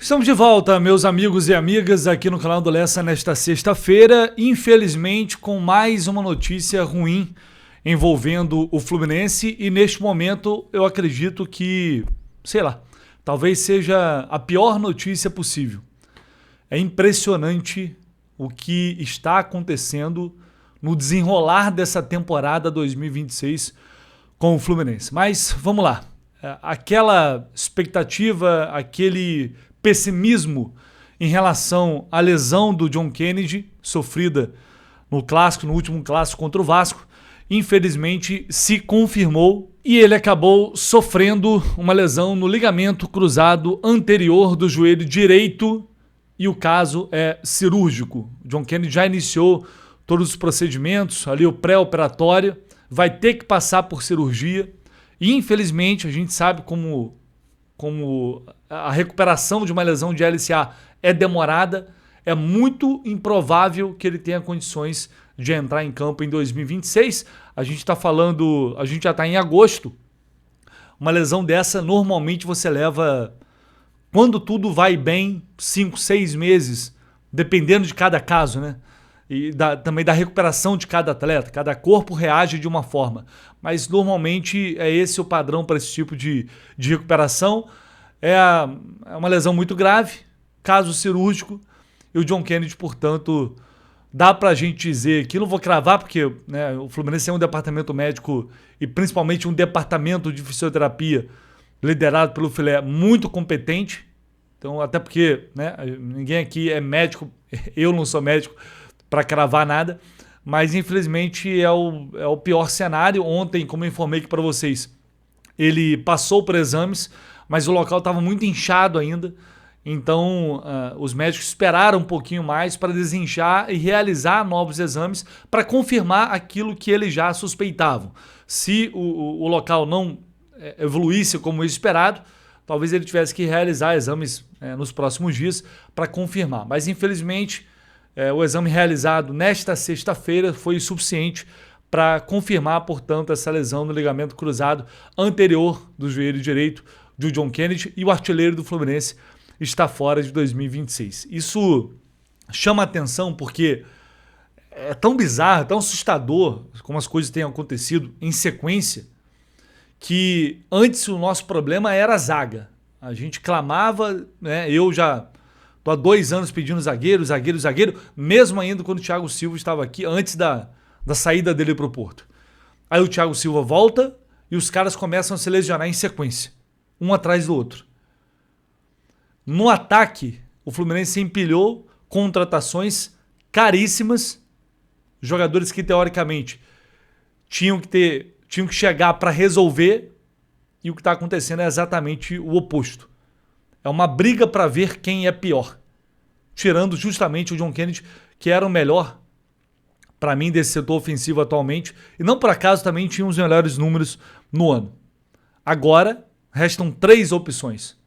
Estamos de volta, meus amigos e amigas, aqui no canal do Lessa nesta sexta-feira, infelizmente com mais uma notícia ruim envolvendo o Fluminense e neste momento eu acredito que, sei lá, talvez seja a pior notícia possível. É impressionante o que está acontecendo no desenrolar dessa temporada 2026 com o Fluminense. Mas vamos lá, aquela expectativa, aquele pessimismo em relação à lesão do John Kennedy, sofrida no clássico, no último clássico contra o Vasco, infelizmente se confirmou e ele acabou sofrendo uma lesão no ligamento cruzado anterior do joelho direito e o caso é cirúrgico. O John Kennedy já iniciou todos os procedimentos, ali o pré-operatório, vai ter que passar por cirurgia e infelizmente a gente sabe como a recuperação de uma lesão de LCA é demorada, é muito improvável que ele tenha condições de entrar em campo em 2026. A gente está falando, a gente já está em agosto. Uma lesão dessa, normalmente você leva, quando tudo vai bem, 5, 6 meses, dependendo de cada caso, né? E também da recuperação de cada atleta, cada corpo reage de uma forma. Mas normalmente é esse o padrão para esse tipo de recuperação. É uma lesão muito grave, caso cirúrgico, e o John Kennedy, portanto, dá pra gente dizer que, não vou cravar porque né, o Fluminense é um departamento médico e principalmente um departamento de fisioterapia liderado pelo Filé muito competente, então até porque né, ninguém aqui é médico, eu não sou médico para cravar nada, mas infelizmente é o pior cenário. Ontem, como eu informei aqui para vocês, ele passou por exames, mas o local estava muito inchado ainda, então os médicos esperaram um pouquinho mais para desinchar e realizar novos exames para confirmar aquilo que eles já suspeitavam. Se o local não evoluísse como esperado, talvez ele tivesse que realizar exames nos próximos dias para confirmar, mas infelizmente o exame realizado nesta sexta-feira foi suficiente para confirmar, portanto, essa lesão no ligamento cruzado anterior do joelho direito do John Kennedy, e o artilheiro do Fluminense está fora de 2026. Isso chama atenção porque é tão bizarro, tão assustador como as coisas têm acontecido em sequência, que antes o nosso problema era a zaga. A gente clamava, né? Eu já estou há 2 anos pedindo zagueiro, mesmo ainda quando o Thiago Silva estava aqui, antes da saída dele para o Porto. Aí o Thiago Silva volta e os caras começam a se lesionar em sequência, um atrás do outro. No ataque, o Fluminense empilhou contratações caríssimas, jogadores que teoricamente tinham que chegar para resolver, e o que está acontecendo é exatamente o oposto. É uma briga para ver quem é pior, tirando justamente o John Kennedy, que era o melhor para mim desse setor ofensivo atualmente, e não por acaso também tinha os melhores números no ano. Agora restam 3 opções.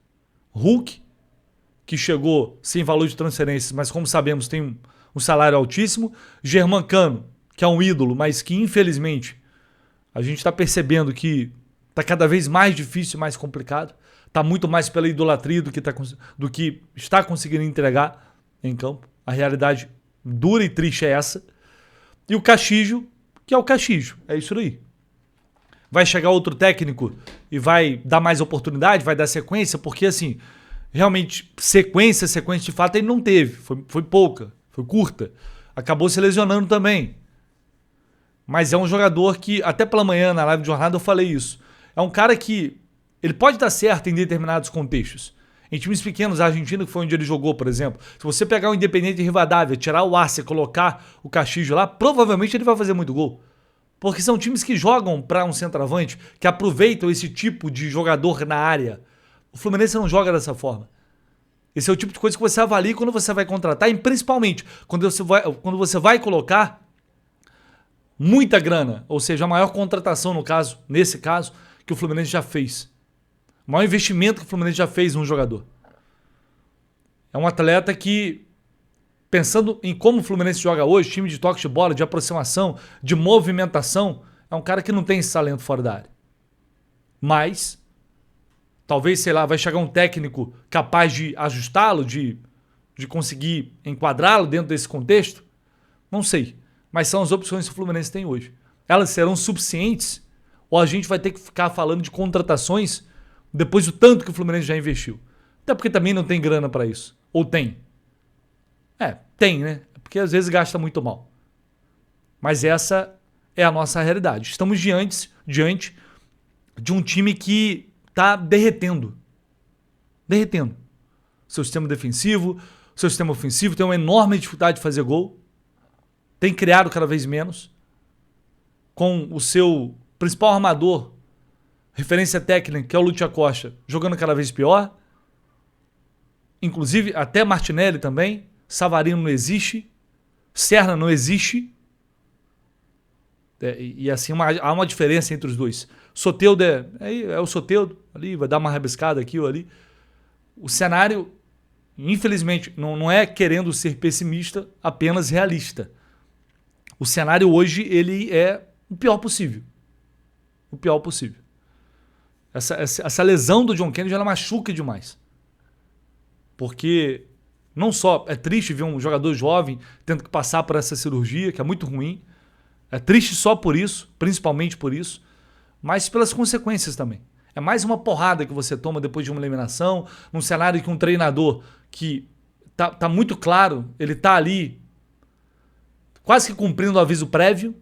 Hulk, que chegou sem valor de transferências, mas como sabemos tem um salário altíssimo. Germancano, que é um ídolo, mas que infelizmente a gente está percebendo que está cada vez mais difícil e mais complicado. Está muito mais pela idolatria do que está conseguindo entregar em campo. A realidade dura e triste é essa. E o Castillo, que é o Castillo, é isso aí. Vai chegar outro técnico e vai dar mais oportunidade, vai dar sequência, porque assim, realmente sequência de fato ele não teve, foi pouca, foi curta, acabou se lesionando também. Mas é um jogador que, até pela manhã na live de jornada eu falei isso, é um cara que ele pode dar certo em determinados contextos. Em times pequenos, a Argentina, que foi onde ele jogou, por exemplo, se você pegar o Independiente de Rivadavia, tirar o Arce e colocar o Castillo lá, provavelmente ele vai fazer muito gol. Porque são times que jogam para um centroavante, que aproveitam esse tipo de jogador na área. O Fluminense não joga dessa forma. Esse é o tipo de coisa que você avalia quando você vai contratar, e principalmente quando você vai colocar muita grana, ou seja, a maior contratação nesse caso, que o Fluminense já fez. O maior investimento que o Fluminense já fez num jogador. É um atleta que, pensando em como o Fluminense joga hoje, time de toque de bola, de aproximação, de movimentação, é um cara que não tem esse talento fora da área. Mas Talvez, sei lá, vai chegar um técnico capaz de ajustá-lo, de conseguir enquadrá-lo dentro desse contexto? Não sei. Mas são as opções que o Fluminense tem hoje. Elas serão suficientes ou a gente vai ter que ficar falando de contratações depois do tanto que o Fluminense já investiu? Até porque também não tem grana para isso. Ou tem? Tem, né? Porque às vezes gasta muito mal. Mas essa é a nossa realidade. Estamos diante de um time que está derretendo. Derretendo. Seu sistema defensivo, seu sistema ofensivo tem uma enorme dificuldade de fazer gol. Tem criado cada vez menos. Com o seu principal armador, referência técnica, que é o Lúcio Acosta, jogando cada vez pior. Inclusive, até Martinelli também. Savarino não existe. Serna não existe. E assim, há uma diferença entre os dois. Soteldo é o Soteldo. Ali vai dar uma rabiscada aqui ou ali. O cenário, infelizmente, não é querendo ser pessimista, apenas realista. O cenário hoje, ele é o pior possível. O pior possível. Essa lesão do John Kennedy, ela machuca demais. Porque não só é triste ver um jogador jovem tendo que passar por essa cirurgia, que é muito ruim. É triste só por isso, principalmente por isso, mas pelas consequências também. É mais uma porrada que você toma depois de uma eliminação, num cenário que um treinador que tá muito claro, ele tá ali quase que cumprindo o aviso prévio.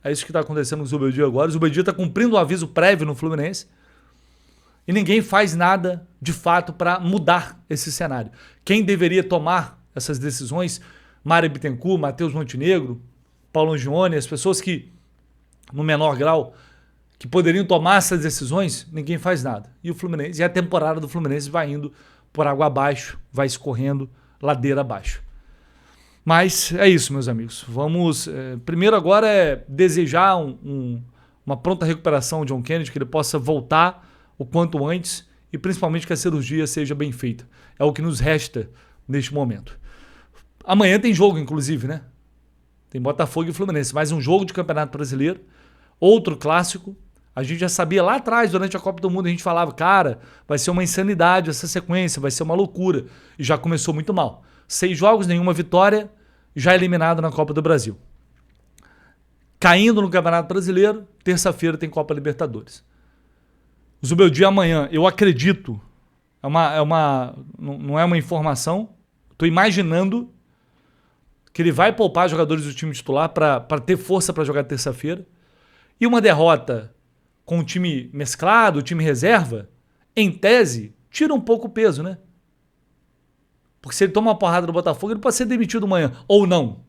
É isso que está acontecendo com o Zubeldia agora. O Zubeldia está cumprindo o aviso prévio no Fluminense e ninguém faz nada de fato para mudar esse cenário. Quem deveria tomar essas decisões? Mário Bittencourt, Matheus Montenegro, Paulo Angione, as pessoas que, no menor grau, que poderiam tomar essas decisões, ninguém faz nada. E o Fluminense, e a temporada do Fluminense vai indo por água abaixo, vai escorrendo ladeira abaixo. Mas é isso, meus amigos. Vamos, primeiro agora é desejar uma pronta recuperação ao John Kennedy, que ele possa voltar o quanto antes e principalmente que a cirurgia seja bem feita. É o que nos resta neste momento. Amanhã tem jogo, inclusive, né? Tem Botafogo e Fluminense. Mais um jogo de Campeonato Brasileiro. Outro clássico. A gente já sabia lá atrás, durante a Copa do Mundo, a gente falava, cara, vai ser uma insanidade essa sequência, vai ser uma loucura. E já começou muito mal. 6 jogos, nenhuma vitória, já eliminado na Copa do Brasil. Caindo no Campeonato Brasileiro, terça-feira tem Copa Libertadores. O Zubeldia amanhã, eu acredito, não é uma informação, estou imaginando que ele vai poupar jogadores do time titular para ter força para jogar terça-feira. E uma derrota com o time mesclado, o time reserva, em tese, tira um pouco o peso, né? Porque se ele toma uma porrada do Botafogo, ele pode ser demitido amanhã. Ou não.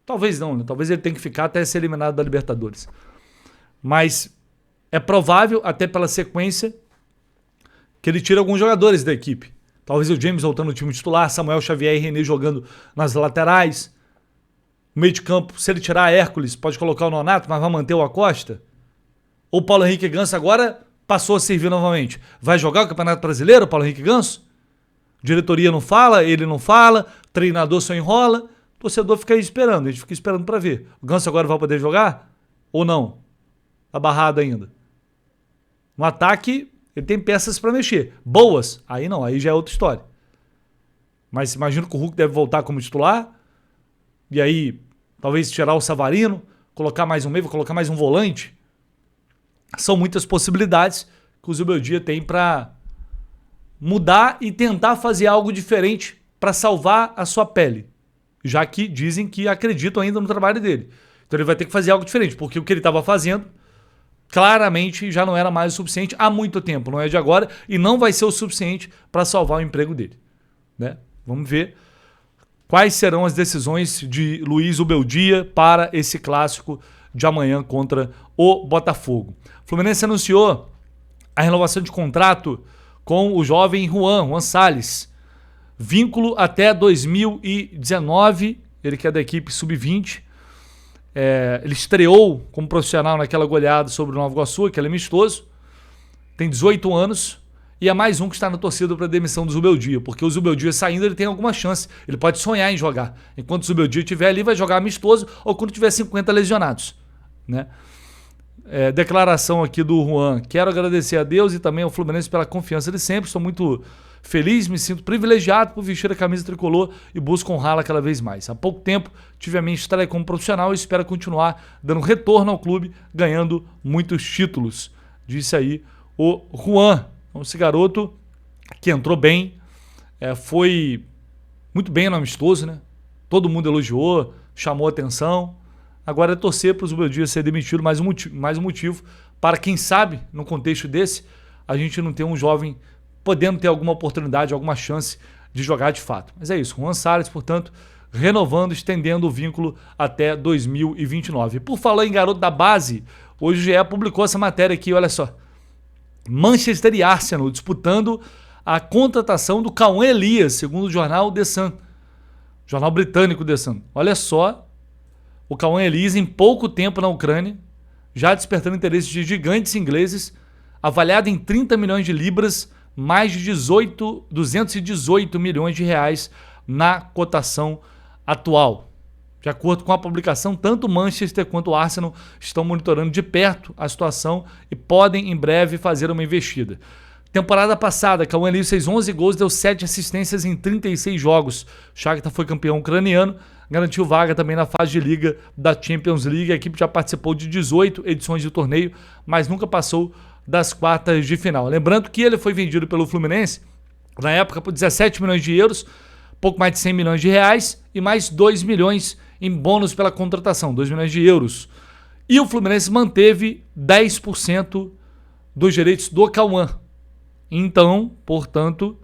Talvez não, né? Talvez ele tenha que ficar até ser eliminado da Libertadores. Mas é provável, até pela sequência, que ele tire alguns jogadores da equipe. Talvez o James voltando no time titular, Samuel Xavier e René jogando nas laterais. No meio de campo, se ele tirar Hércules, pode colocar o Nonato, mas vai manter o Acosta. Ou o Paulo Henrique Ganso agora passou a servir novamente. Vai jogar o Campeonato Brasileiro, o Paulo Henrique Ganso? Diretoria não fala, ele não fala, treinador só enrola, torcedor fica aí esperando, a gente fica esperando para ver. O Ganso agora vai poder jogar ou não? Tá barrado ainda. No ataque, ele tem peças para mexer. Boas, aí não, aí já é outra história. Mas imagino que o Hulk deve voltar como titular, e aí talvez tirar o Savarino, colocar mais um meio, colocar mais um volante. São muitas possibilidades que o Zubeldia tem para mudar e tentar fazer algo diferente para salvar a sua pele. Já que dizem que acreditam ainda no trabalho dele. Então ele vai ter que fazer algo diferente, porque o que ele estava fazendo claramente já não era mais o suficiente há muito tempo, não é de agora, e não vai ser o suficiente para salvar o emprego dele. Né? Vamos ver quais serão as decisões de Luiz Zubeldia para esse clássico de amanhã contra o Botafogo. O Fluminense anunciou a renovação de contrato com o jovem Juan Salles. Vínculo até 2019, ele que é da equipe Sub-20. Ele estreou como profissional naquela goleada sobre o Nova Iguaçu, aquele amistoso. Tem 18 anos e é mais um que está na torcida para a demissão do Zubeldia, porque o Zubeldia saindo ele tem alguma chance, ele pode sonhar em jogar. Enquanto o Zubeldia estiver ali, vai jogar amistoso ou quando tiver 50 lesionados. Né? declaração aqui do Juan. Quero agradecer a Deus e também ao Fluminense pela confiança de sempre. Estou muito feliz, me sinto privilegiado por vestir a camisa tricolor e busco honrá-la cada vez mais. Há pouco tempo tive a minha estreia como profissional e espero continuar dando retorno ao clube, ganhando muitos títulos. Disse aí o Juan. Esse garoto que entrou bem, foi muito bem no amistoso, né? Todo mundo elogiou, chamou atenção. Agora é torcer para o Zubeldia ser demitido, mais um motivo para, quem sabe, no contexto desse, a gente não ter um jovem podendo ter alguma oportunidade, alguma chance de jogar de fato. Mas é isso, Juan Salles, portanto, renovando, estendendo o vínculo até 2029. Por falar em garoto da base, hoje o GE publicou essa matéria aqui, olha só. Manchester e Arsenal disputando a contratação do Cauã Elias, segundo o jornal The Sun, jornal britânico The Sun. Olha só, o Cauã Elias em pouco tempo na Ucrânia, já despertando interesse de gigantes ingleses, avaliado em 30 milhões de libras, mais de 218 milhões de reais na cotação atual. De acordo com a publicação, tanto o Manchester quanto o Arsenal estão monitorando de perto a situação e podem em breve fazer uma investida. Temporada passada, Cauã Elias fez 11 gols e deu 7 assistências em 36 jogos. Shakhtar foi campeão ucraniano, garantiu vaga também na fase de liga da Champions League. A equipe já participou de 18 edições do torneio, mas nunca passou das quartas de final. Lembrando que ele foi vendido pelo Fluminense, na época, por 17 milhões de euros, pouco mais de 100 milhões de reais e mais 2 milhões em bônus pela contratação, 2 milhões de euros. E o Fluminense manteve 10% dos direitos do Cauã. Então, portanto,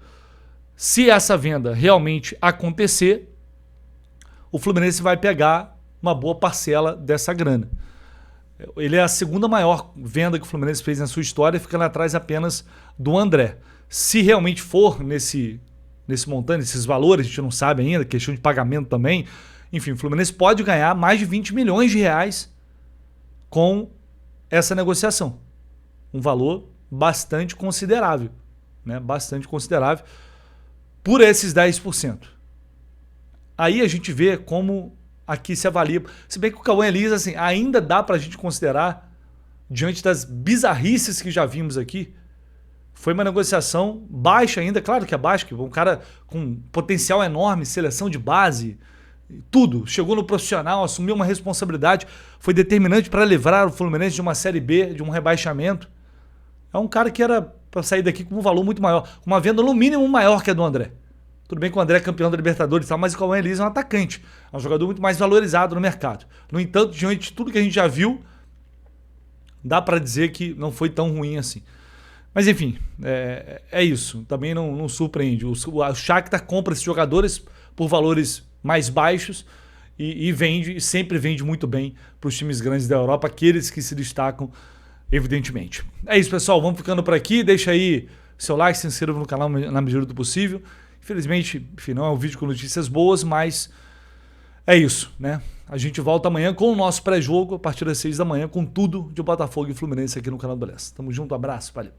se essa venda realmente acontecer, o Fluminense vai pegar uma boa parcela dessa grana. Ele é a segunda maior venda que o Fluminense fez na sua história, ficando atrás apenas do André. Se realmente for nesse montante, esses valores, a gente não sabe ainda, questão de pagamento também. Enfim, o Fluminense pode ganhar mais de 20 milhões de reais com essa negociação. Um valor bastante considerável, né? Bastante considerável por esses 10%. Aí a gente vê como aqui se avalia. Se bem que o Cauã Elias, assim, ainda dá pra gente considerar, diante das bizarrices que já vimos aqui, foi uma negociação baixa ainda, claro que é baixa, que um cara com potencial enorme, seleção de base, tudo. Chegou no profissional, assumiu uma responsabilidade, foi determinante para livrar o Fluminense de uma Série B, de um rebaixamento. É um cara que era para sair daqui com um valor muito maior, com uma venda no mínimo maior que a do André. Tudo bem que o André é campeão da Libertadores e tal, mas o Cauã Elias é um atacante, é um jogador muito mais valorizado no mercado. No entanto, diante de tudo que a gente já viu, dá para dizer que não foi tão ruim assim. Mas enfim, é isso. Também não surpreende. O Shakhtar compra esses jogadores por valores mais baixos e vende, e sempre vende muito bem para os times grandes da Europa, aqueles que se destacam, evidentemente. É isso, pessoal. Vamos ficando por aqui. Deixa aí seu like, se inscreva no canal na medida do possível. Infelizmente, enfim, não é um vídeo com notícias boas, mas é isso, né? A gente volta amanhã com o nosso pré-jogo, a partir das 6 da manhã, com tudo de Botafogo e Fluminense aqui no canal do Leste. Tamo junto, abraço, valeu.